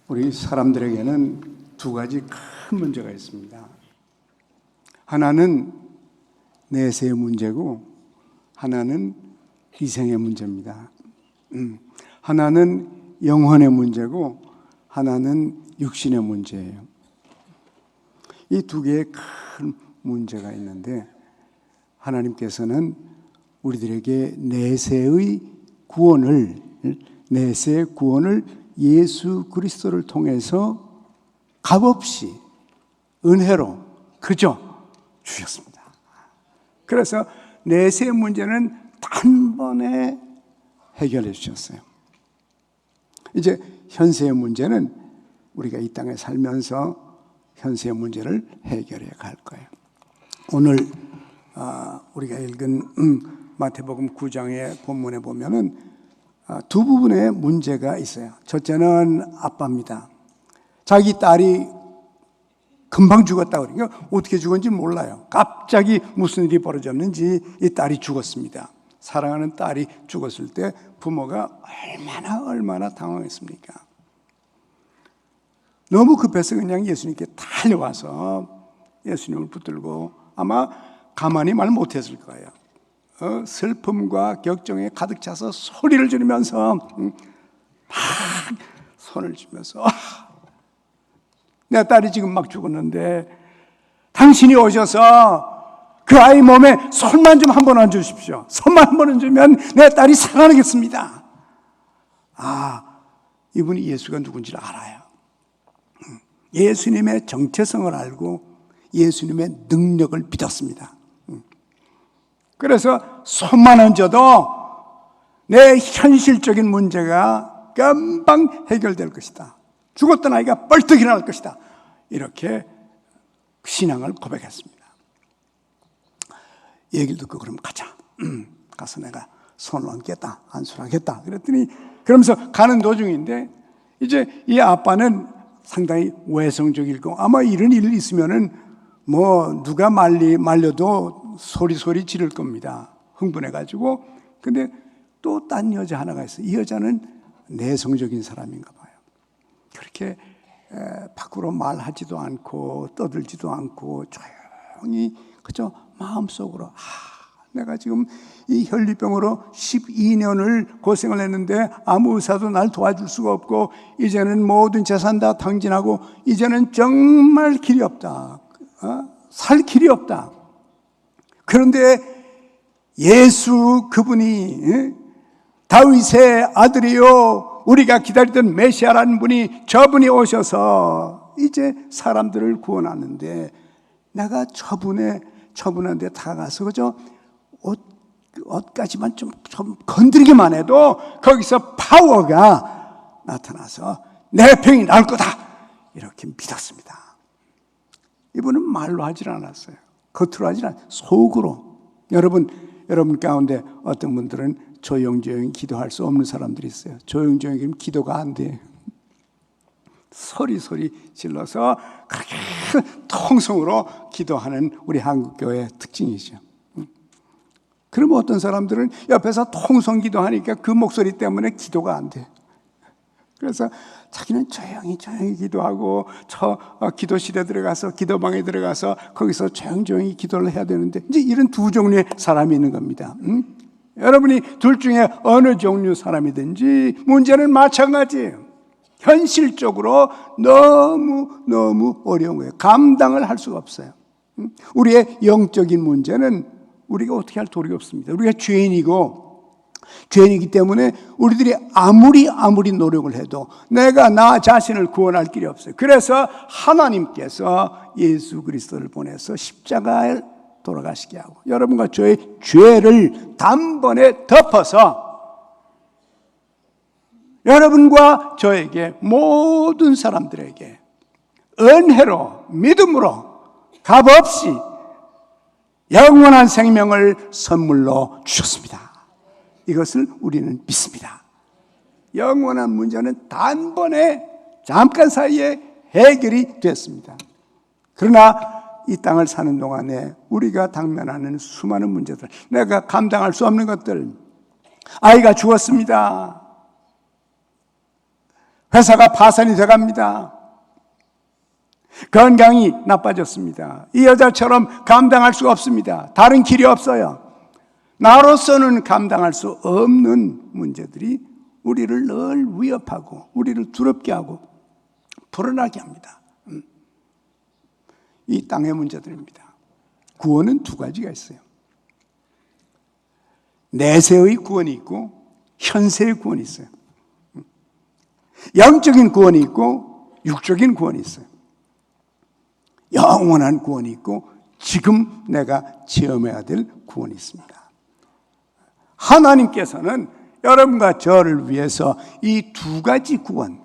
우리 사람들에게는 두 가지 큰 문제가 있습니다. 하나는 내세의 문제고 하나는 희생의 문제입니다. 하나는 영혼의 문제고 하나는 육신의 문제예요. 이 두 개의 큰 문제가 있는데 하나님께서는 우리들에게 내세의 구원을 예수 그리스도를 통해서 값없이 은혜로 그저 주셨습니다. 그래서 내세의 문제는 단번에 해결해 주셨어요. 이제 현세의 문제는 우리가 이 땅에 살면서 현세의 문제를 해결해 갈 거예요. 오늘 우리가 읽은 마태복음 9장의 본문에 보면은 두 부분의 문제가 있어요. 첫째는 아빠입니다. 자기 딸이 금방 죽었다 그러니까 어떻게 죽었는지 몰라요. 갑자기 무슨 일이 벌어졌는지 이 딸이 죽었습니다. 사랑하는 딸이 죽었을 때 부모가 얼마나 당황했습니까? 너무 급해서 그냥 예수님께 달려와서 예수님을 붙들고 아마 가만히 말 못했을 거예요. 슬픔과 격정에 가득 차서 소리를 지르면서 막 손을 쥐면서 내 딸이 지금 막 죽었는데 당신이 오셔서 그 아이 몸에 손만 좀 한 번 얹어주십시오. 손만 한 번 얹으면 내 딸이 살아나겠습니다. 이분이 예수가 누군지를 알아요. 예수님의 정체성을 알고 예수님의 능력을 믿었습니다. 그래서 손만 얹어도 내 현실적인 문제가 금방 해결될 것이다. 죽었던 아이가 벌떡 일어날 것이다. 이렇게 신앙을 고백했습니다. 얘기를 듣고 그럼 가자. 가서 내가 손을 얹겠다. 안수하겠다. 그랬더니 그러면서 가는 도중인데 이제 이 아빠는 상당히 외성적이고 아마 이런 일이 있으면은 뭐 누가 말려도 소리 지를 겁니다. 흥분해가지고. 근데 또 딴 여자 하나가 있어요. 이 여자는 내성적인 사람인가 봐요. 그렇게 밖으로 말하지도 않고 떠들지도 않고 조용히 그저 마음속으로 내가 지금 이 혈류병으로 12년을 고생을 했는데 아무 의사도 날 도와줄 수가 없고 이제는 모든 재산 다 탕진하고 이제는 정말 길이 없다. 살 길이 없다. 그런데 예수 그분이 다윗의 아들이요 우리가 기다리던 메시아라는 분이 저분이 오셔서 이제 사람들을 구원하는데 내가 저분한테 다가가서 그저 옷까지만 좀 건드리기만 해도 거기서 파워가 나타나서 내 병이 나을 거다 이렇게 믿었습니다. 이분은 말로 하질 않았어요. 겉으로 하질 않았어요. 속으로. 여러분 가운데 어떤 분들은 조용조용히 기도할 수 없는 사람들이 있어요. 조용조용히 기도가 안 돼요. 소리 질러서 그렇게 통성으로 기도하는 우리 한국교회의 특징이죠. 그러면 어떤 사람들은 옆에서 통성 기도하니까 그 목소리 때문에 기도가 안 돼. 그래서 자기는 조용히 기도하고 기도실에 들어가서 기도방에 들어가서 거기서 조용히 기도를 해야 되는데 이제 이런 두 종류의 사람이 있는 겁니다. 여러분이 둘 중에 어느 종류 사람이든지 문제는 마찬가지예요. 현실적으로 너무 어려운 거예요. 감당을 할 수가 없어요. 우리의 영적인 문제는 우리가 어떻게 할 도리가 없습니다. 우리가 죄인이기 때문에 우리들이 아무리 노력을 해도 내가 나 자신을 구원할 길이 없어요. 그래서 하나님께서 예수 그리스도를 보내서 십자가에 돌아가시게 하고 여러분과 저의 죄를 단번에 덮어서 여러분과 저에게 모든 사람들에게 은혜로 믿음으로 값없이 영원한 생명을 선물로 주셨습니다. 이것을 우리는 믿습니다. 영원한 문제는 단번에 잠깐 사이에 해결이 됐습니다. 그러나 이 땅을 사는 동안에 우리가 당면하는 수많은 문제들, 내가 감당할 수 없는 것들, 아이가 죽었습니다. 회사가 파산이 돼갑니다. 건강이 나빠졌습니다. 이 여자처럼 감당할 수가 없습니다. 다른 길이 없어요. 나로서는 감당할 수 없는 문제들이 우리를 늘 위협하고 우리를 두렵게 하고 불안하게 합니다. 이 땅의 문제들입니다. 구원은 두 가지가 있어요. 내세의 구원이 있고 현세의 구원이 있어요. 영적인 구원이 있고 육적인 구원이 있어요. 영원한 구원이 있고 지금 내가 체험해야 될 구원이 있습니다. 하나님께서는 여러분과 저를 위해서 이 두 가지 구원,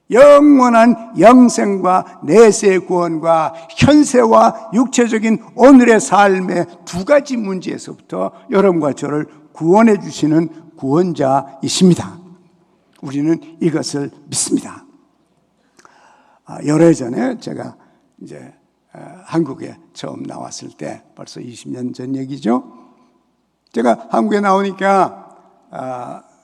영원한 영생과 내세의 구원과 현세와 육체적인 오늘의 삶의 두 가지 문제에서부터 여러분과 저를 구원해 주시는 구원자이십니다. 우리는 이것을 믿습니다. 열흘 전에 제가 이제 한국에 처음 나왔을 때 벌써 20년 전 얘기죠. 제가 한국에 나오니까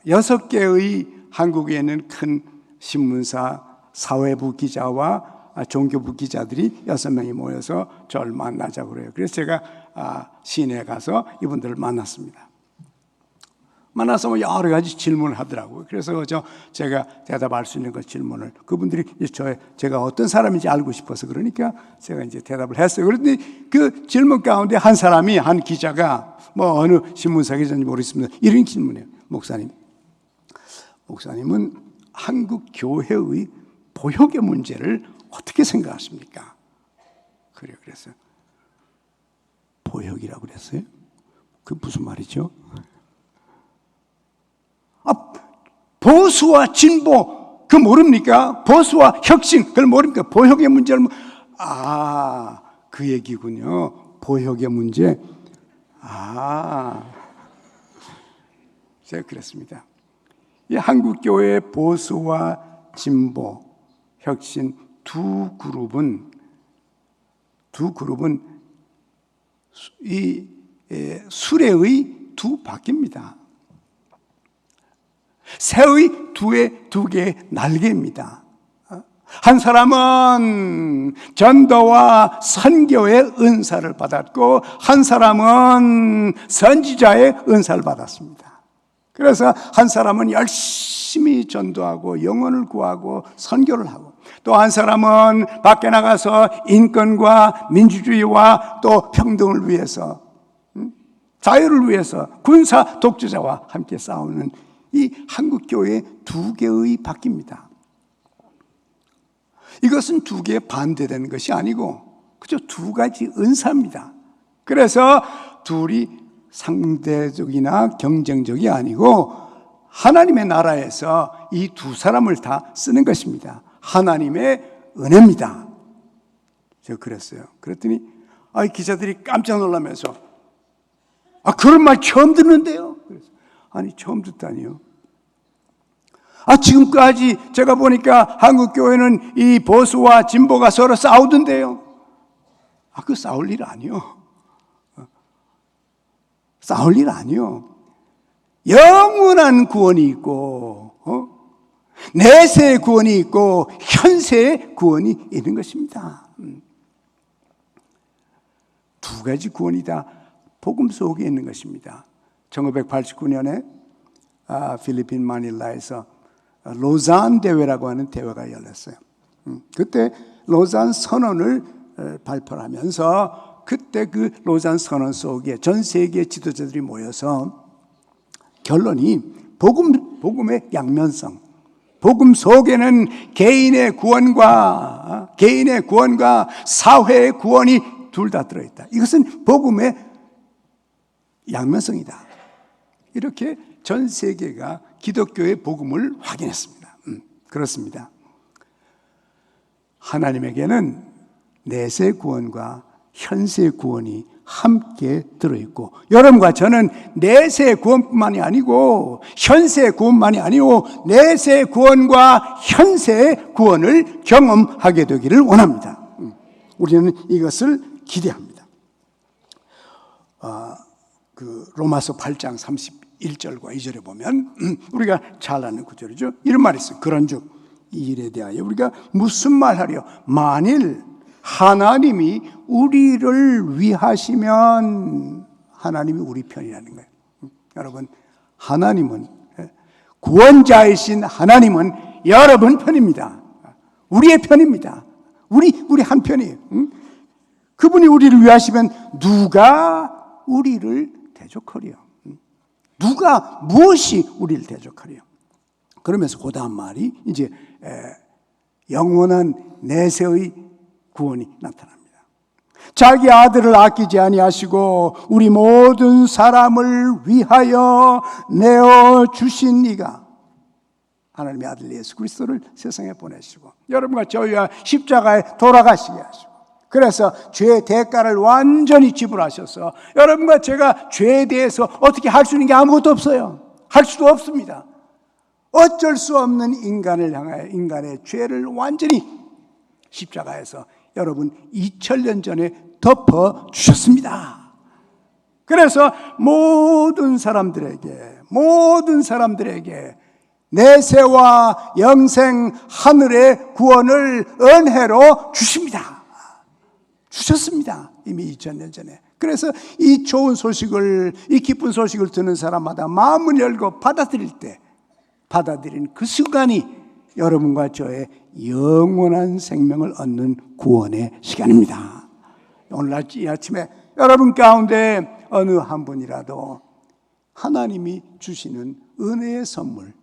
6개의 한국에 있는 큰 신문사 사회부 기자와 종교부 기자들이 6명이 모여서 저를 만나자고 그래요. 그래서 제가 시내에 가서 이분들을 만났습니다. 만나서 뭐 여러 가지 질문을 하더라고요. 그래서 제가 대답할 수 있는 그 질문을 그분들이 제가 어떤 사람인지 알고 싶어서 그러니까 제가 이제 대답을 했어요. 그런데 그 질문 가운데 한 사람이, 한 기자가 뭐 어느 신문사 기자인지 모르겠습니다. 이런 질문이에요. 목사님은 한국 교회의 보역의 문제를 어떻게 생각하십니까? 그랬어요. 보역이라고 그랬어요? 그게 무슨 말이죠? 보수와 진보, 그거 모릅니까? 보수와 혁신, 그걸 모릅니까? 보역의 문제를, 그 얘기군요. 보역의 문제. 제가 그랬습니다. 이 한국교회의 보수와 진보, 혁신 두 그룹은 이 수레의 두 바퀴입니다. 새의 두 개의 날개입니다. 한 사람은 전도와 선교의 은사를 받았고 한 사람은 선지자의 은사를 받았습니다. 그래서 한 사람은 열심히 전도하고 영혼을 구하고 선교를 하고 또 한 사람은 밖에 나가서 인권과 민주주의와 또 평등을 위해서 자유를 위해서 군사 독재자와 함께 싸우는 이 한국교회의 두 개의 바퀴입니다. 이것은 두 개의 반대되는 것이 아니고 그저 두 가지 은사입니다. 그래서 둘이 상대적이나 경쟁적이 아니고 하나님의 나라에서 이 두 사람을 다 쓰는 것입니다. 하나님의 은혜입니다. 제가 그랬어요. 그랬더니 기자들이 깜짝 놀라면서 그런 말 처음 듣는데요. 아니 처음 듣다니요. 지금까지 제가 보니까 한국교회는 이 보수와 진보가 서로 싸우던데요. 그 싸울 일 아니요. 싸울 일 아니요. 영원한 구원이 있고 내세의 구원이 있고 현세의 구원이 있는 것입니다. 두 가지 구원이 다 복음 속에 있는 것입니다. 1989년에 필리핀 마닐라에서 로잔 대회라고 하는 대회가 열렸어요. 그때 로잔 선언을 발표하면서 그때 그 로잔 선언 속에 전 세계 지도자들이 모여서 결론이 복음의 양면성, 복음 속에는 개인의 구원과 사회의 구원이 둘 다 들어있다. 이것은 복음의 양면성이다. 이렇게 전 세계가 기독교의 복음을 확인했습니다. 그렇습니다. 하나님에게는 내세 구원과 현세 구원이 함께 들어있고 여러분과 저는 내세 구원뿐만이 아니고 현세 구원만이 아니고 내세 구원과 현세 구원을 경험하게 되기를 원합니다. 우리는 이것을 기대합니다. 로마서 8장 31절과 2절에 보면 우리가 잘 아는 구절이죠. 이런 말이 있어요. 그런즉 이 일에 대하여 우리가 무슨 말 하려? 만일 하나님이 우리를 위하시면 하나님이 우리 편이라는 거예요. 여러분, 하나님은, 구원자이신 하나님은 여러분 편입니다. 우리의 편입니다. 우리 한 편이에요. 그분이 우리를 위하시면 누가 우리를 대적하리요? 누가 무엇이 우리를 대적하리요? 그러면서 그 다음 말이 이제 영원한 내세의 구원이 나타납니다. 자기 아들을 아끼지 아니하시고 우리 모든 사람을 위하여 내어 주신 이가 하나님의 아들 예수 그리스도를 세상에 보내시고 여러분과 저희와 십자가에 돌아가시게 하시고 그래서 죄의 대가를 완전히 지불하셔서 여러분과 제가 죄에 대해서 어떻게 할 수 있는 게 아무것도 없어요. 할 수도 없습니다. 어쩔 수 없는 인간을 향하여 인간의 죄를 완전히 십자가에서 여러분 2000년 전에 덮어주셨습니다. 그래서 모든 사람들에게 내세와 영생 하늘의 구원을 은혜로 주셨습니다. 이미 2000년 전에. 그래서 이 좋은 소식을, 이 기쁜 소식을 듣는 사람마다 마음을 열고 받아들인 그 순간이 여러분과 저의 영원한 생명을 얻는 구원의 시간입니다. 오늘 이 아침에 여러분 가운데 어느 한 분이라도 하나님이 주시는 은혜의 선물,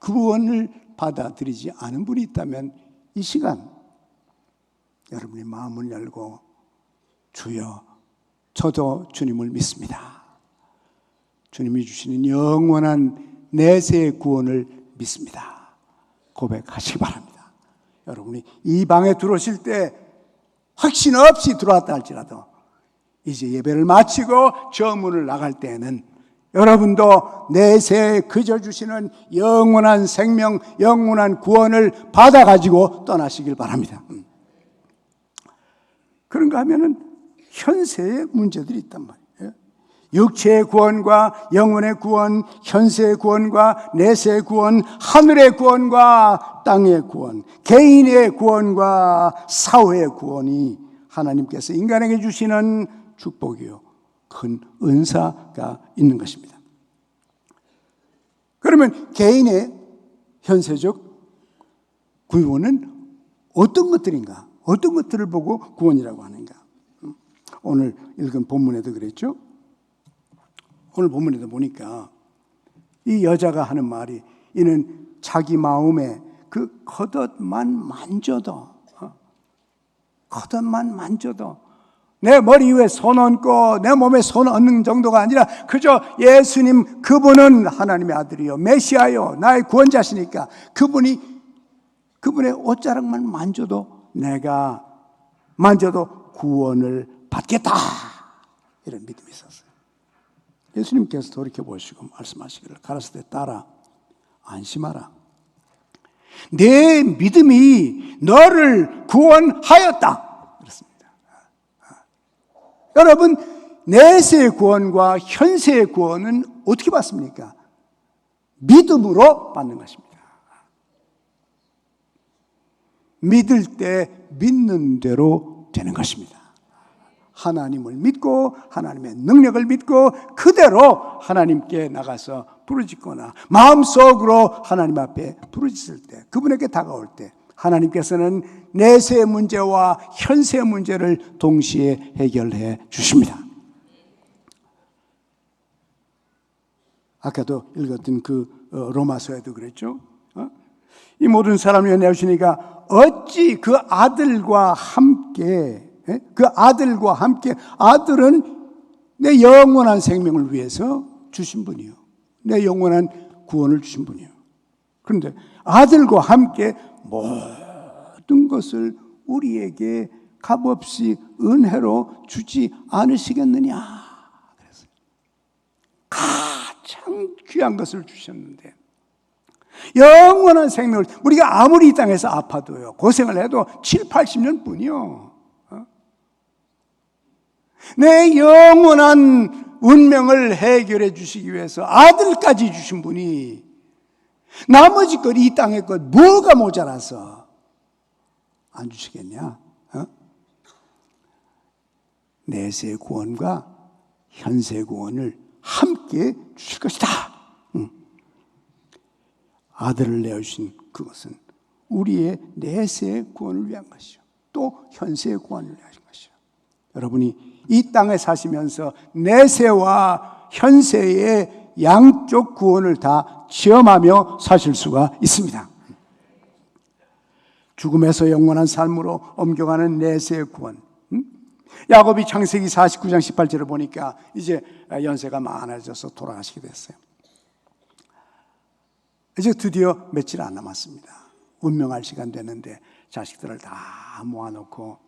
구원을 받아들이지 않은 분이 있다면 이 시간 여러분의 마음을 열고 주여 저도 주님을 믿습니다. 주님이 주시는 영원한 내세의 구원을 믿습니다. 고백하시기 바랍니다. 여러분이 이 방에 들어오실 때 확신 없이 들어왔다 할지라도 이제 예배를 마치고 저 문을 나갈 때에는 여러분도 내세에 그저 주시는 영원한 생명, 영원한 구원을 받아가지고 떠나시길 바랍니다. 그런가 하면은 현세의 문제들이 있단 말이에요. 육체의 구원과 영혼의 구원, 현세의 구원과 내세의 구원, 하늘의 구원과 땅의 구원, 개인의 구원과 사회의 구원이 하나님께서 인간에게 주시는 축복이요, 큰 은사가 있는 것입니다. 그러면 개인의 현세적 구원은 어떤 것들인가? 어떤 것들을 보고 구원이라고 하는가? 오늘 읽은 본문에도 그랬죠? 오늘 본문에도 보니까 이 여자가 하는 말이 이는 자기 마음에 그 겉옷만 만져도 내 머리 위에 손 얹고 내 몸에 손 얹는 정도가 아니라 그저 예수님 그분은 하나님의 아들이요 메시아요 나의 구원자시니까 그분의 옷자락만 내가 만져도 구원을 받겠다, 이런 믿음이 있었어요. 예수님께서 돌이켜보시고 말씀하시기를 가라사대 딸아 안심하라, 내 믿음이 너를 구원하였다 그랬습니다. 여러분, 내세의 구원과 현세의 구원은 어떻게 받습니까? 믿음으로 받는 것입니다. 믿을 때 믿는 대로 되는 것입니다. 하나님을 믿고 하나님의 능력을 믿고 그대로 하나님께 나가서 부르짖거나 마음속으로 하나님 앞에 부르짖을 때, 그분에게 다가올 때 하나님께서는 내세의 문제와 현세의 문제를 동시에 해결해 주십니다. 아까도 읽었던 그 로마서에도 그랬죠. 이 모든 사람을 내주시니까 어찌 그 아들과 함께 아들은 내 영원한 생명을 위해서 주신 분이요, 내 영원한 구원을 주신 분이요. 그런데 아들과 함께 모든 것을 우리에게 값없이 은혜로 주지 않으시겠느냐 그랬어요. 가장 귀한 것을 주셨는데, 영원한 생명을, 우리가 아무리 이 땅에서 아파도요, 고생을 해도 7, 80년 뿐이요, 내 영원한 운명을 해결해 주시기 위해서 아들까지 주신 분이 나머지 것, 이 땅의 것, 뭐가 모자라서 안 주시겠냐? 내세 구원과 현세 구원을 함께 주실 것이다. 아들을 내어주신 그것은 우리의 내세 구원을 위한 것이요, 또 현세의 구원을 위한 것이요. 여러분이 이 땅에 사시면서 내세와 현세의 양쪽 구원을 다 체험하며 사실 수가 있습니다. 죽음에서 영원한 삶으로 옮겨가는 내세의 구원. 야곱이 창세기 49장 18절을 보니까 이제 연세가 많아져서 돌아가시게 됐어요. 이제 드디어 며칠 안 남았습니다. 운명할 시간 됐는데 자식들을 다 모아놓고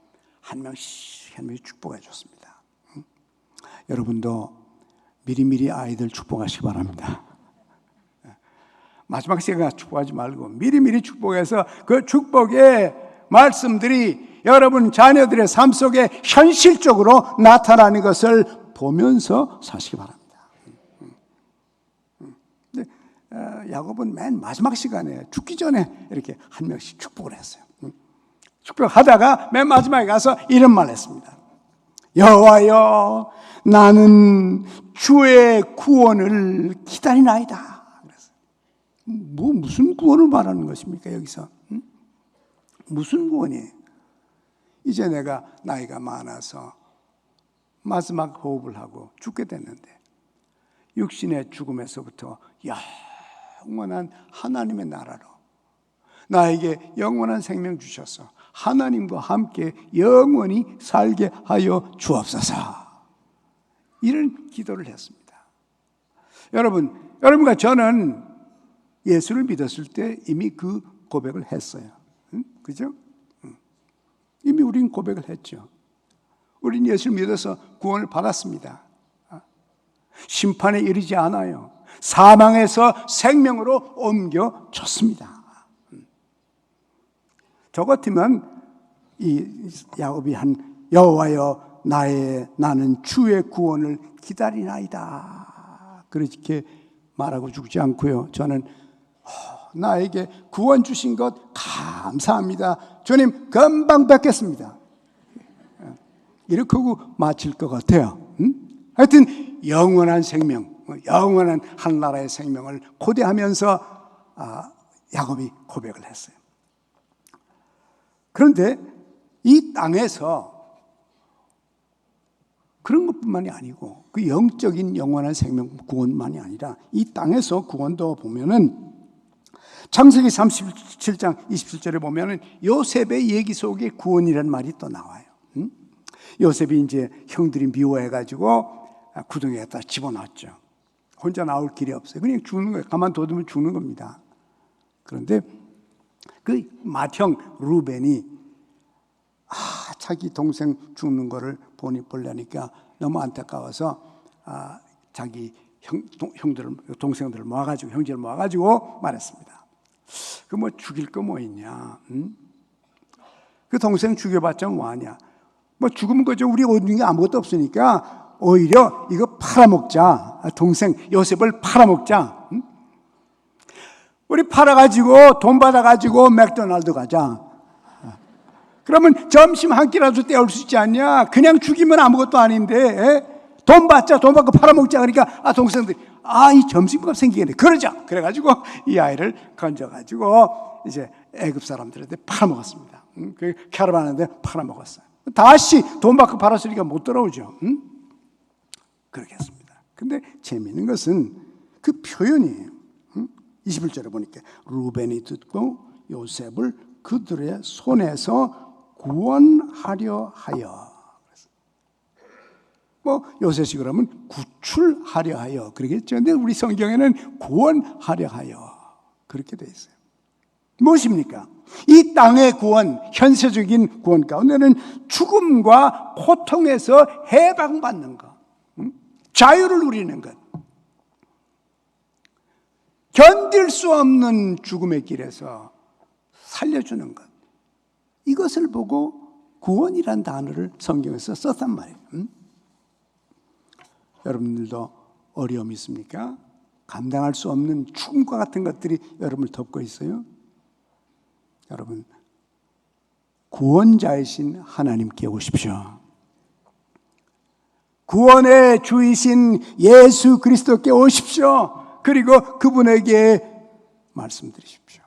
한 명씩 축복해 줬습니다. 여러분도 미리미리 아이들 축복하시기 바랍니다. 마지막 시간에 축복하지 말고 미리미리 축복해서 그 축복의 말씀들이 여러분 자녀들의 삶 속에 현실적으로 나타나는 것을 보면서 사시기 바랍니다. 근데 야곱은 맨 마지막 시간에 죽기 전에 이렇게 한 명씩 축복을 했어요. 축복하다가 맨 마지막에 가서 이런 말 했습니다. 여호와여, 나는 주의 구원을 기다리나이다. 무슨 구원을 말하는 것입니까 여기서? 무슨 구원이에요? 이제 내가 나이가 많아서 마지막 호흡을 하고 죽게 됐는데 육신의 죽음에서부터 영원한 하나님의 나라로 나에게 영원한 생명 주셔서 하나님과 함께 영원히 살게 하여 주옵소서. 이런 기도를 했습니다. 여러분과 저는 예수를 믿었을 때 이미 그 고백을 했어요. 그죠? 이미 우린 고백을 했죠. 우린 예수를 믿어서 구원을 받았습니다. 심판에 이르지 않아요. 사망에서 생명으로 옮겨졌습니다. 저 같으면 이 야곱이 한 여호와여, 나는 주의 구원을 기다리나이다, 그렇게 말하고 죽지 않고요, 저는 나에게 구원 주신 것 감사합니다, 주님 금방 뵙겠습니다, 이렇게 하고 마칠 것 같아요. 하여튼 영원한 생명, 영원한 한나라의 생명을 고대하면서 야곱이 고백을 했어요. 그런데 이 땅에서 그런 것뿐만이 아니고 그 영적인 영원한 생명 구원만이 아니라 이 땅에서 구원도 보면은 창세기 37장 27절에 보면은 요셉의 얘기 속에 구원이라는 말이 또 나와요. 요셉이 이제 형들이 미워해가지고 구덩이에다 집어넣었죠. 혼자 나올 길이 없어요. 그냥 죽는 거예요. 가만둬두면 죽는 겁니다. 그런데 그 맏형 루벤이 자기 동생 죽는 거를 보려니까 너무 안타까워서 자기 동생들을 모아가지고, 형제를 모아가지고 말했습니다. 그 뭐 죽일 거 뭐 있냐? 그 동생 죽여봤자 뭐하냐? 뭐 죽으면 그저 우리 얻는 게 아무것도 없으니까 오히려 이거 팔아먹자. 동생 요셉을 팔아먹자. 우리 팔아가지고 돈 받아가지고 맥도날드 가자. 그러면 점심 한 끼라도 때울 수 있지 않냐? 그냥 죽이면 아무것도 아닌데 돈 받고 팔아먹자. 그러니까 동생들이 이 점심값 생기겠네, 그러자. 그래가지고 이 아이를 건져가지고 이제 애굽 사람들한테 팔아먹었습니다. 그 캐러반한테 팔아먹었어요. 다시 돈 받고 팔았으니까 못 돌아오죠. 그렇게 했습니다. 근데 재미있는 것은 그 표현이에요. 21절에 보니까 루벤이 듣고 요셉을 그들의 손에서 구원하려 하여. 뭐 요셉이 그러면 구출하려 하여 그러겠죠. 근데 우리 성경에는 구원하려 하여 그렇게 돼 있어요. 무엇입니까? 이 땅의 구원, 현세적인 구원 가운데는 죽음과 고통에서 해방받는 것, 자유를 누리는 것, 견딜 수 없는 죽음의 길에서 살려주는 것, 이것을 보고 구원이란 단어를 성경에서 썼단 말이에요. 여러분들도 어려움이 있습니까? 감당할 수 없는 죽음과 같은 것들이 여러분을 덮고 있어요. 여러분, 구원자이신 하나님께 오십시오. 구원의 주이신 예수 그리스도께 오십시오. 그리고 그분에게 말씀드리십시오.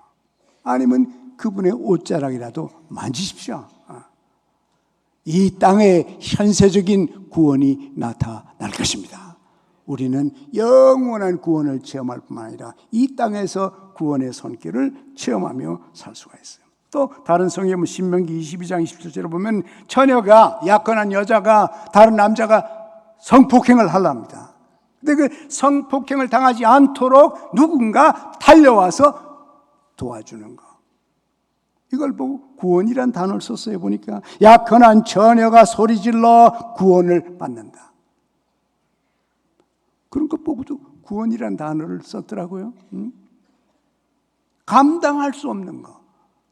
아니면 그분의 옷자락이라도 만지십시오. 이 땅에 현세적인 구원이 나타날 것입니다. 우리는 영원한 구원을 체험할 뿐만 아니라 이 땅에서 구원의 손길을 체험하며 살 수가 있어요. 또 다른 성경은 신명기 22장 27절에 보면 처녀가, 약혼한 여자가 다른 남자가 성폭행을 하려합니다. 근데 그 성폭행을 당하지 않도록 누군가 달려와서 도와주는 거. 이걸 보고 구원이란 단어를 썼어요. 보니까 약혼한 처녀가 소리질러 구원을 받는다. 그런 것 보고도 구원이란 단어를 썼더라고요. 감당할 수 없는 거,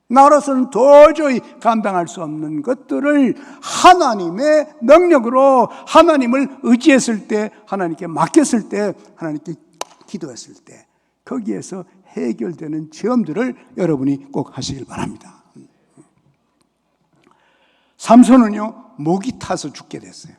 나로서는 도저히 감당할 수 없는 것들을 하나님의 능력으로, 하나님을 의지했을 때, 하나님께 맡겼을 때, 하나님께 기도했을 때 거기에서 해결되는 체험들을 여러분이 꼭 하시길 바랍니다. 삼손은요, 목이 타서 죽게 됐어요.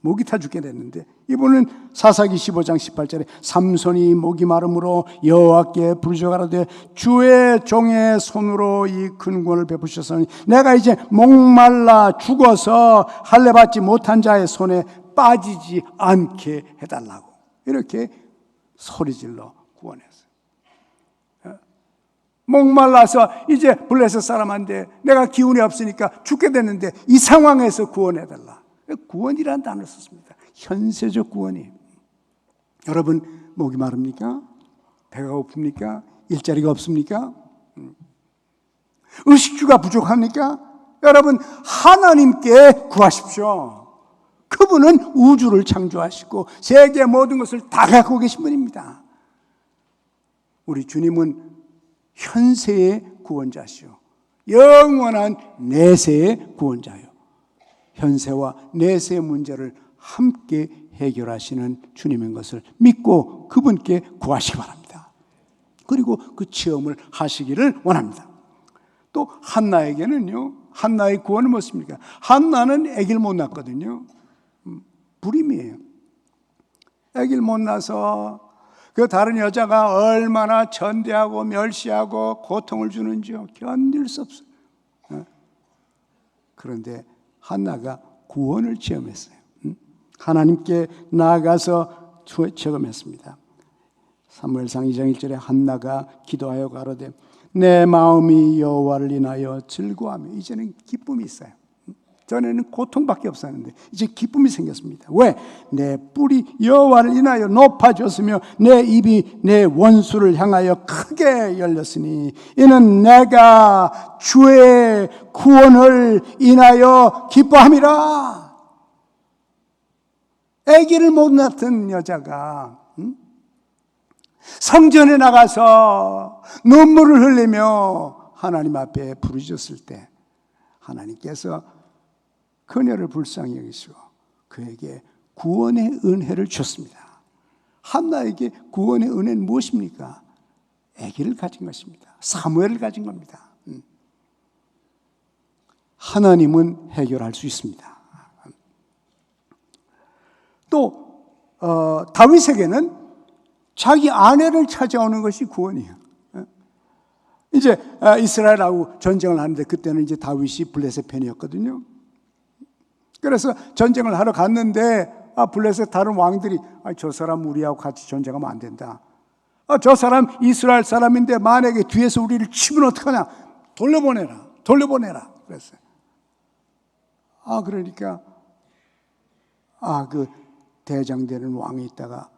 목이 타 죽게 됐는데, 이번은 사사기 15장 18절에 삼손이 목이 마름으로 여호와께 부르짖어 가로되 주의 종의 손으로 이 큰 구원을 베푸셨으니 내가 이제 목말라 죽어서 할례 받지 못한 자의 손에 빠지지 않게 해달라고 이렇게 소리질러 구원했어요. 목말라서 이제 블레셋 사람한테 내가 기운이 없으니까 죽게 됐는데 이 상황에서 구원해달라. 구원이라는 단어를 썼습니다. 현세적 구원이에요. 여러분, 목이 마릅니까? 배가 고픕니까? 일자리가 없습니까? 의식주가 부족합니까? 여러분, 하나님께 구하십시오. 그분은 우주를 창조하시고 세계 모든 것을 다 갖고 계신 분입니다. 우리 주님은 현세의 구원자시오, 영원한 내세의 구원자요, 현세와 내세의 문제를 함께 해결하시는 주님인 것을 믿고 그분께 구하시기 바랍니다. 그리고 그 체험을 하시기를 원합니다. 또 한나에게는요, 한나의 구원은 무엇입니까? 한나는 아기를 못 낳았거든요. 불임이에요. 아기를 못 낳아서 그 다른 여자가 얼마나 전대하고 멸시하고 고통을 주는지요, 견딜 수 없어요. 그런데 한나가 구원을 체험했어요. 하나님께 나아가서 체험했습니다. 사무엘상 2장 1절에 한나가 기도하여 가로되 내 마음이 여호와를 인하여 즐거워하며, 이제는 기쁨이 있어요. 전에는 고통밖에 없었는데 이제 기쁨이 생겼습니다. 왜? 내 뿔이 여호와를 인하여 높아졌으며 내 입이 내 원수를 향하여 크게 열렸으니 이는 내가 주의 구원을 인하여 기뻐함이라. 아기를 못 낳던 여자가 성전에 나가서 눈물을 흘리며 하나님 앞에 부르짖었을 때 하나님께서 그녀를 불쌍히 여기시고 그에게 구원의 은혜를 주셨습니다. 한나에게 구원의 은혜는 무엇입니까? 아기를 가진 것입니다. 사무엘을 가진 겁니다. 하나님은 해결할 수 있습니다. 또 다윗에게는 자기 아내를 찾아오는 것이 구원이에요. 이제 이스라엘하고 전쟁을 하는데 그때는 이제 다윗이 블레셋 편이었거든요. 그래서 전쟁을 하러 갔는데 블레셋 다른 왕들이 저 사람 우리하고 같이 전쟁하면 안 된다. 저 사람 이스라엘 사람인데 만약에 뒤에서 우리를 치면 어떡하냐. 돌려보내라. 그랬어요. 그러니까 그 대장되는 왕이 있다가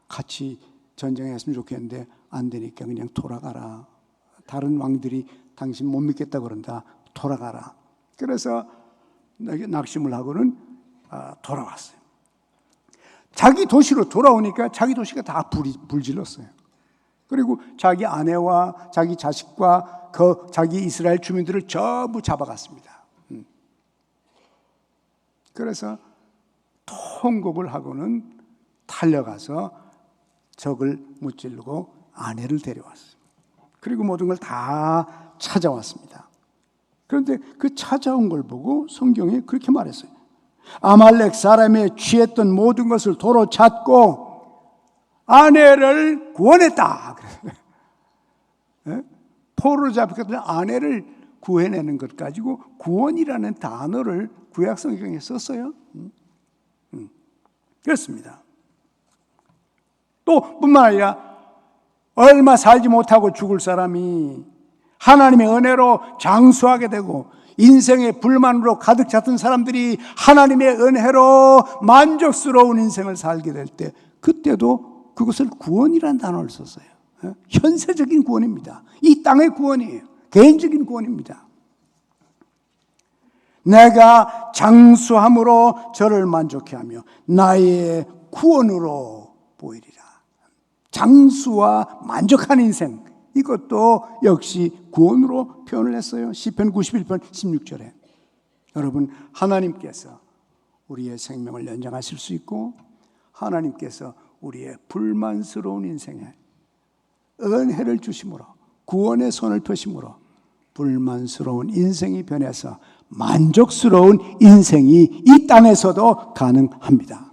같이 전쟁했으면 좋겠는데 안 되니까 그냥 돌아가라. 다른 왕들이 당신 못 믿겠다 그런다. 돌아가라. 그래서 낙심을 하고는 돌아왔어요. 자기 도시로 돌아오니까 자기 도시가 다 불질렀어요. 그리고 자기 아내와 자기 자식과 자기 이스라엘 주민들을 전부 잡아갔습니다. 그래서 통곡을 하고는 달려가서 적을 무찌르고 아내를 데려왔어요. 그리고 모든 걸 다 찾아왔습니다. 그런데 그 찾아온 걸 보고 성경에 그렇게 말했어요. 아말렉 사람의 취했던 모든 것을 도로 찾고 아내를 구원했다. 포로 잡혔던 아내를 구해내는 것 가지고 구원이라는 단어를 구약 성경에 썼어요. 그렇습니다. 또 뿐만 아니라 얼마 살지 못하고 죽을 사람이 하나님의 은혜로 장수하게 되고 인생의 불만으로 가득 찼던 사람들이 하나님의 은혜로 만족스러운 인생을 살게 될 때 그때도 그것을 구원이라는 단어를 썼어요. 현세적인 구원입니다. 이 땅의 구원이에요. 개인적인 구원입니다. 내가 장수함으로 저를 만족해 하며 나의 구원으로 보이리라. 장수와 만족한 인생, 이것도 역시 구원으로 표현을 했어요. 시편 91편 16절에. 여러분, 하나님께서 우리의 생명을 연장하실 수 있고 하나님께서 우리의 불만스러운 인생에 은혜를 주심으로 구원의 손을 펴심으로 불만스러운 인생이 변해서 만족스러운 인생이 이 땅에서도 가능합니다.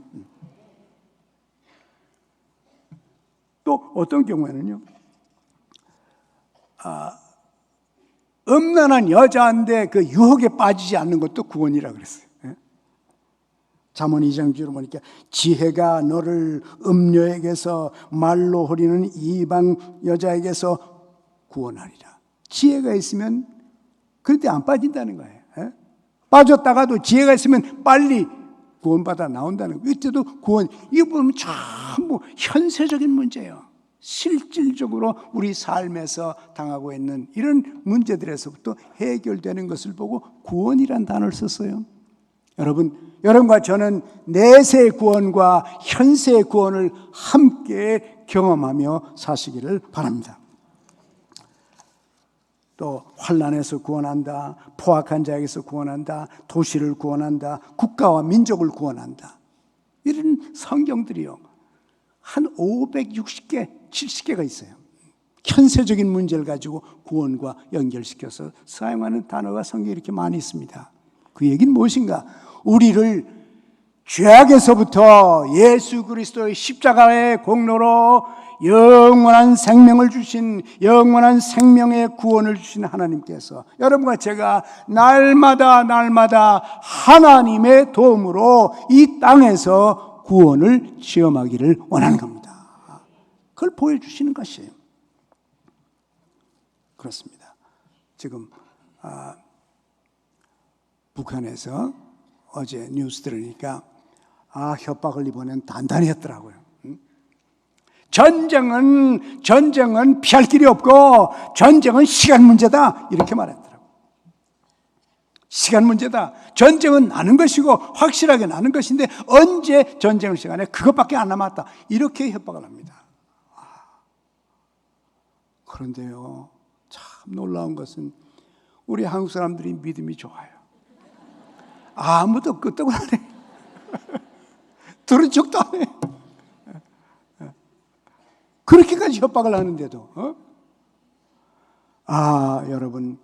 또 어떤 경우에는요, 음란한 여자인데 그 유혹에 빠지지 않는 것도 구원이라 그랬어요. 잠언 2장 6절을 보니까 지혜가 너를 음녀에게서 말로 호리는 이방 여자에게서 구원하리라. 지혜가 있으면 그런데 안 빠진다는 거예요. 빠졌다가도 지혜가 있으면 빨리 구원받아 나온다는 거예요. 이때도 구원, 이거 보면 전부 현세적인 문제예요. 실질적으로 우리 삶에서 당하고 있는 이런 문제들에서부터 해결되는 것을 보고 구원이란 단어를 썼어요. 여러분과 저는 내세의 구원과 현세의 구원을 함께 경험하며 사시기를 바랍니다. 또 환난에서 구원한다, 포악한 자에게서 구원한다, 도시를 구원한다, 국가와 민족을 구원한다. 이런 성경들이요, 한 560개, 70개가 있어요. 현세적인 문제를 가지고 구원과 연결시켜서 사용하는 단어가 성경에 이렇게 많이 있습니다. 그 얘기는 무엇인가? 우리를 죄악에서부터 예수 그리스도의 십자가의 공로로 영원한 생명을 주신, 영원한 생명의 구원을 주신 하나님께서 여러분과 제가 날마다 하나님의 도움으로 이 땅에서 구원을 체험하기를 원하는 겁니다. 그걸 보여주시는 것이에요. 그렇습니다. 지금 북한에서 어제 뉴스 들으니까 협박을 이번엔 단단히 했더라고요. 전쟁은 피할 길이 없고 전쟁은 시간 문제다, 이렇게 말했더라고요. 시간 문제다. 전쟁은 나는 것이고 확실하게 나는 것인데 언제 전쟁을 시간에 그것밖에 안 남았다, 이렇게 협박을 합니다. 그런데요, 참 놀라운 것은 우리 한국 사람들이 믿음이 좋아요. 아무도 끄떡을 안 해. 들은 척도 안 해. 그렇게까지 협박을 하는데도 여러분,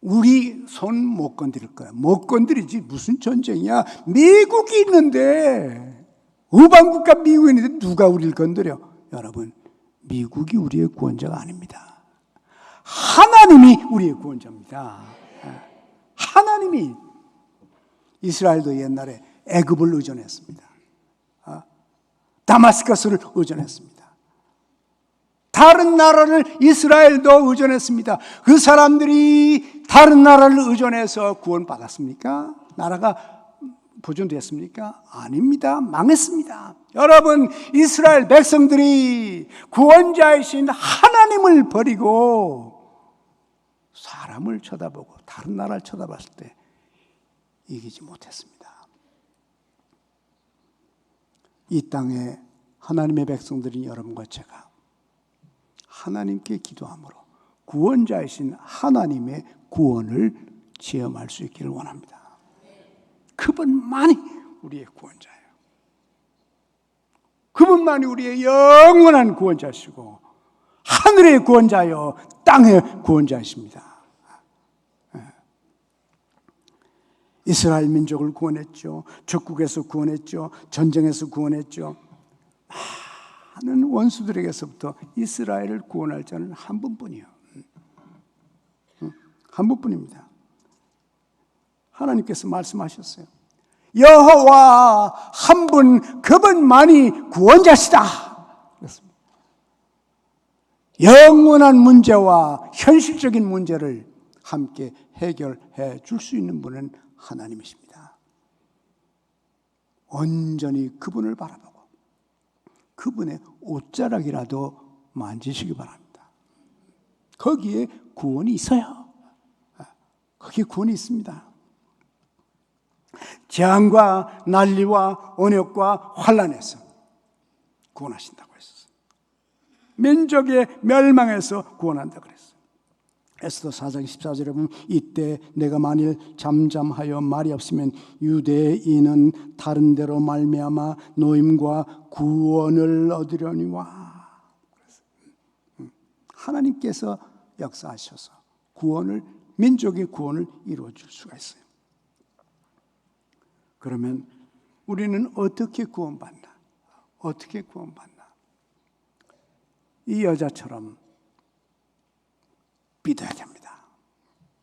우리 손 못 건드릴 거야. 못 건드리지 무슨 전쟁이야. 미국이 있는데, 우방국가 미국이 있는데 누가 우리를 건드려? 여러분, 미국이 우리의 구원자가 아닙니다. 하나님이 우리의 구원자입니다. 하나님이. 이스라엘도 옛날에 애굽을 의존했습니다. 다마스커스를 의존했습니다. 다른 나라를 이스라엘도 의존했습니다. 그 사람들이 다른 나라를 의존해서 구원받았습니까? 나라가 보존됐습니까? 아닙니다. 망했습니다. 여러분, 이스라엘 백성들이 구원자이신 하나님을 버리고 사람을 쳐다보고 다른 나라를 쳐다봤을 때 이기지 못했습니다. 이 땅에 하나님의 백성들인 여러분과 제가 하나님께 기도함으로 구원자이신 하나님의 구원을 체험할 수 있기를 원합니다. 그분만이 우리의 구원자예요. 그분만이 우리의 영원한 구원자시고 하늘의 구원자여 땅의 구원자이십니다. 이스라엘 민족을 구원했죠. 적국에서 구원했죠. 전쟁에서 구원했죠. 많은 원수들에게서부터 이스라엘을 구원할 자는 한 분뿐이요. 한 분뿐입니다. 하나님께서 말씀하셨어요. 여호와 한 분, 그분만이 구원자시다. 그렇습니다. 영원한 문제와 현실적인 문제를 함께 해결해 줄 수 있는 분은 하나님이십니다. 온전히 그분을 바라보고 그분의 옷자락이라도 만지시기 바랍니다. 거기에 구원이 있어요. 거기에 구원이 있습니다. 재앙과 난리와 언역과 환난에서 구원하신다고 했었어요. 민족의 멸망에서 구원한다고 그랬어요. 에스더 4장 14절에 보면 이때 내가 만일 잠잠하여 말이 없으면 유대인은 다른 데로 말미암아 노임과 구원을 얻으려니와. 하나님께서 역사하셔서 구원을, 민족의 구원을 이루어 줄 수가 있어요. 그러면 우리는 어떻게 구원받나? 어떻게 구원받나? 이 여자처럼 믿어야 됩니다.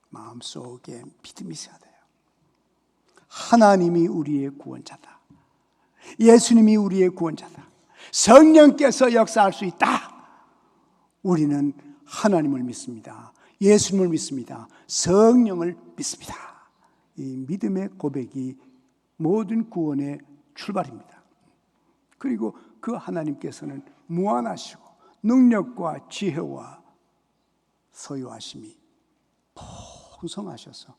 마음속에 믿음이 있어야 돼요. 하나님이 우리의 구원자다. 예수님이 우리의 구원자다. 성령께서 역사할 수 있다. 우리는 하나님을 믿습니다. 예수님을 믿습니다. 성령을 믿습니다. 이 믿음의 고백이 모든 구원의 출발입니다. 그리고 그 하나님께서는 무한하시고 능력과 지혜와 소유하심이 풍성하셔서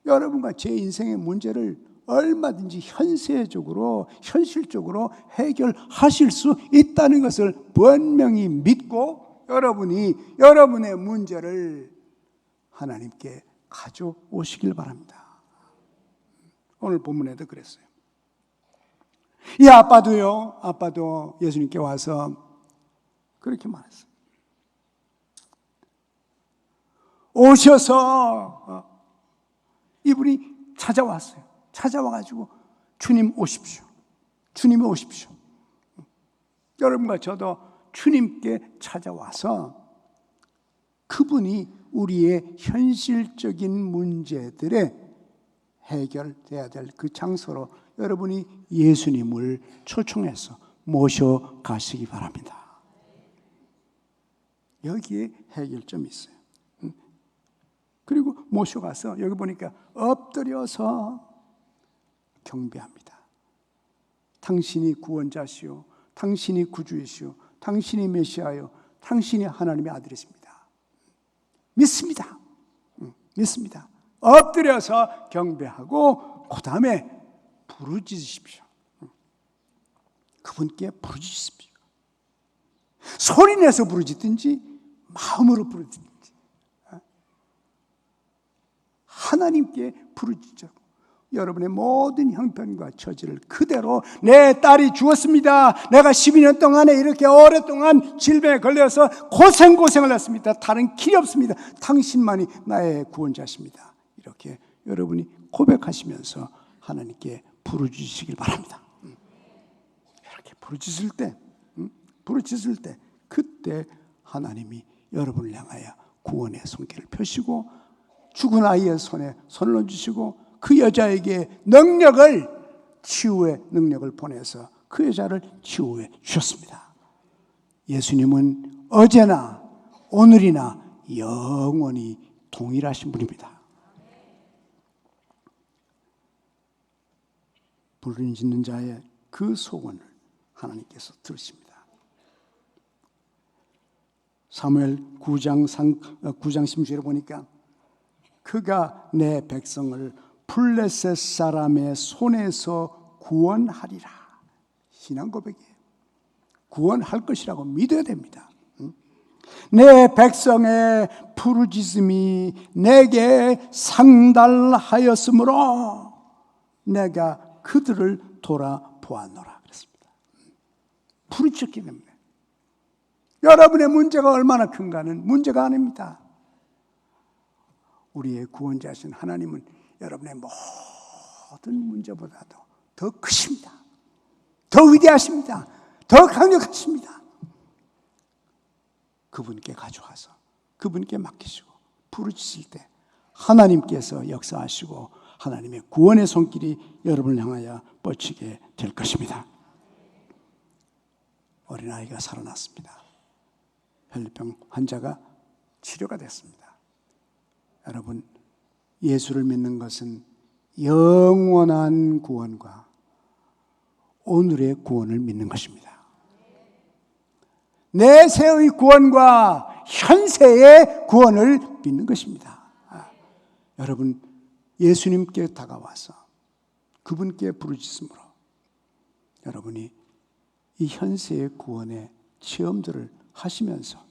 여러분과 제 인생의 문제를 얼마든지 현세적으로, 현실적으로 해결하실 수 있다는 것을 분명히 믿고 여러분이 여러분의 문제를 하나님께 가져오시길 바랍니다. 오늘 본문에도 그랬어요. 이 아빠도 예수님께 와서 그렇게 말했어요. 오셔서 이분이 찾아왔어요. 찾아와가지고 주님 오십시오. 주님이 오십시오. 여러분과 저도 주님께 찾아와서 그분이 우리의 현실적인 문제들에 해결돼야 될 그 장소로 여러분이 예수님을 초청해서 모셔가시기 바랍니다. 여기에 해결점이 있어요. 그리고 모셔가서 여기 보니까 엎드려서 경배합니다. 당신이 구원자시오, 당신이 구주이시오, 당신이 메시아요, 당신이 하나님의 아들이십니다. 믿습니다. 믿습니다. 엎드려서 경배하고 그 다음에 부르짖으십시오. 그분께 부르짖으십시오. 소리내서 부르짖든지 마음으로 부르짖든지 하나님께 부르짖죠. 여러분의 모든 형편과 처지를 그대로 내 딸이 죽었습니다. 내가 12년 동안에 이렇게 오랫동안 질병에 걸려서 고생을 했습니다. 다른 길이 없습니다. 당신만이 나의 구원자십니다. 이렇게 여러분이 고백하시면서 하나님께 부르짖으시길 바랍니다. 이렇게 부르짖을 때 그때 하나님이 여러분을 향하여 구원의 손길을 펴시고 죽은 아이의 손에 손을 얹으시고 그 여자에게 치유의 능력을 보내서 그 여자를 치유해 주셨습니다. 예수님은 어제나 오늘이나 영원히 동일하신 분입니다. 부르짖는 자의 그 소원을 하나님께서 들으십니다. 사무엘 9장 16절에 보니까 그가 내 백성을 블레셋 사람의 손에서 구원하리라. 신앙 고백이에요. 구원할 것이라고 믿어야 됩니다. 내 백성의 부르짖음이 내게 상달하였으므로 내가 그들을 돌아보았노라 그랬습니다. 부르짖기 때문에. 여러분의 문제가 얼마나 큰가는 문제가 아닙니다. 우리의 구원자신 하나님은 여러분의 모든 문제보다도 더 크십니다. 더 위대하십니다. 더 강력하십니다. 그분께 가져가서 그분께 맡기시고 부르짖을 때 하나님께서 역사하시고 하나님의 구원의 손길이 여러분을 향하여 뻗치게 될 것입니다. 어린아이가 살아났습니다. 혈류병 환자가 치료가 됐습니다. 여러분, 예수를 믿는 것은 영원한 구원과 오늘의 구원을 믿는 것입니다. 내세의 구원과 현세의 구원을 믿는 것입니다. 여러분, 예수님께 다가와서 그분께 부르짖음으로 여러분이 이 현세의 구원의 체험들을 하시면서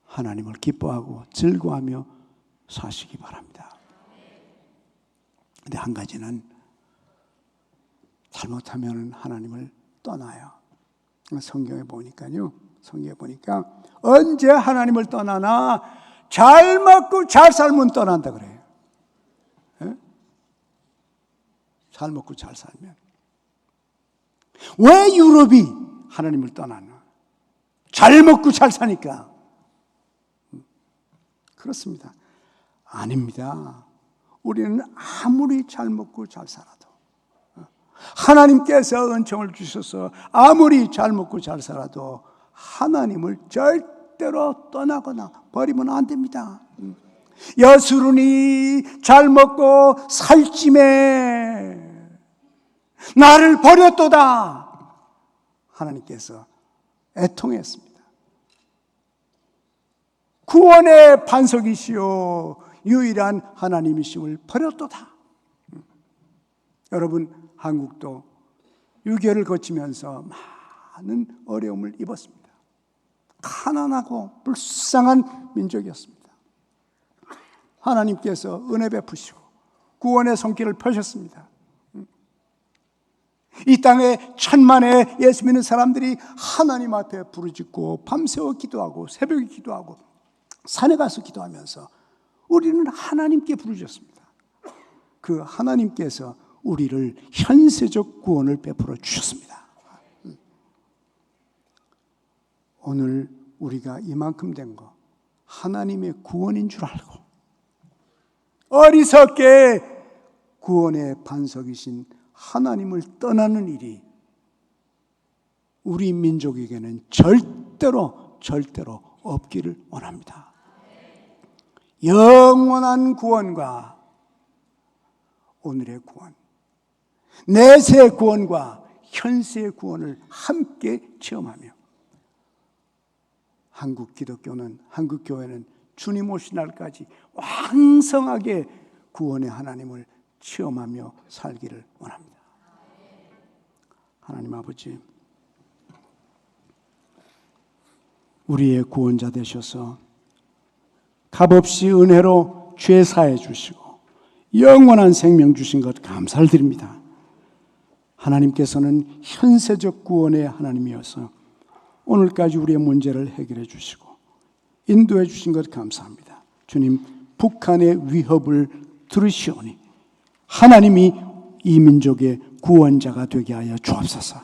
하나님을 기뻐하고 즐거워하며 사시기 바랍니다. 근데 한 가지는 잘못하면 하나님을 떠나요. 성경에 보니까 언제 하나님을 떠나나 잘 먹고 잘 살면 떠난다 그래요. 예? 잘 먹고 잘 살면. 왜 유럽이 하나님을 떠나나? 잘 먹고 잘 사니까. 그렇습니다. 아닙니다. 우리는 아무리 잘 먹고 잘 살아도 하나님께서 은총을 주셔서 아무리 잘 먹고 잘 살아도 하나님을 절대로 떠나거나 버리면 안 됩니다. 여수run이 잘 먹고 살찜에 나를 버렸도다. 하나님께서 애통했습니다. 구원의 반석이시오 유일한 하나님이심을 버렸도다. 여러분, 한국도 6.25를 거치면서 많은 어려움을 입었습니다. 가난하고 불쌍한 민족이었습니다. 하나님께서 은혜 베푸시고 구원의 손길을 펴셨습니다. 이 땅에 천만의 예수 믿는 사람들이 하나님 앞에 부르짖고 밤새워 기도하고 새벽에 기도하고 산에 가서 기도하면서 우리는 하나님께 부르짖었습니다. 그 하나님께서 우리를 현세적 구원을 베풀어 주셨습니다. 오늘 우리가 이만큼 된 거 하나님의 구원인 줄 알고 어리석게 구원의 반석이신 하나님을 떠나는 일이 우리 민족에게는 절대로 없기를 원합니다. 영원한 구원과 오늘의 구원, 내세의 구원과 현세의 구원을 함께 체험하며 한국 기독교는, 한국 교회는 주님 오신 날까지 왕성하게 구원의 하나님을 체험하며 살기를 원합니다. 하나님 아버지, 우리의 구원자 되셔서 값없이 은혜로 죄 사해 주시고 영원한 생명 주신 것 감사를 드립니다. 하나님께서는 현세적 구원의 하나님이어서 오늘까지 우리의 문제를 해결해 주시고 인도해 주신 것 감사합니다. 주님, 북한의 위협을 들으시오니 하나님이 이 민족의 구원자가 되게 하여 주옵소서.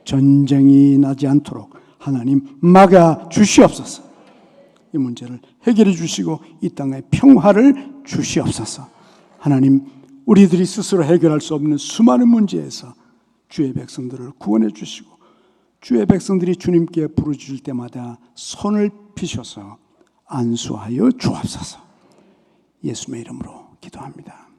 전쟁이 나지 않도록 하나님 막아 주시옵소서. 이 문제를 해결해 주시고 이 땅에 평화를 주시옵소서. 하나님, 우리들이 스스로 해결할 수 없는 수많은 문제에서 주의 백성들을 구원해 주시고 주의 백성들이 주님께 부르짖을 때마다 손을 피셔서 안수하여 주옵소서. 예수님의 이름으로 기도합니다.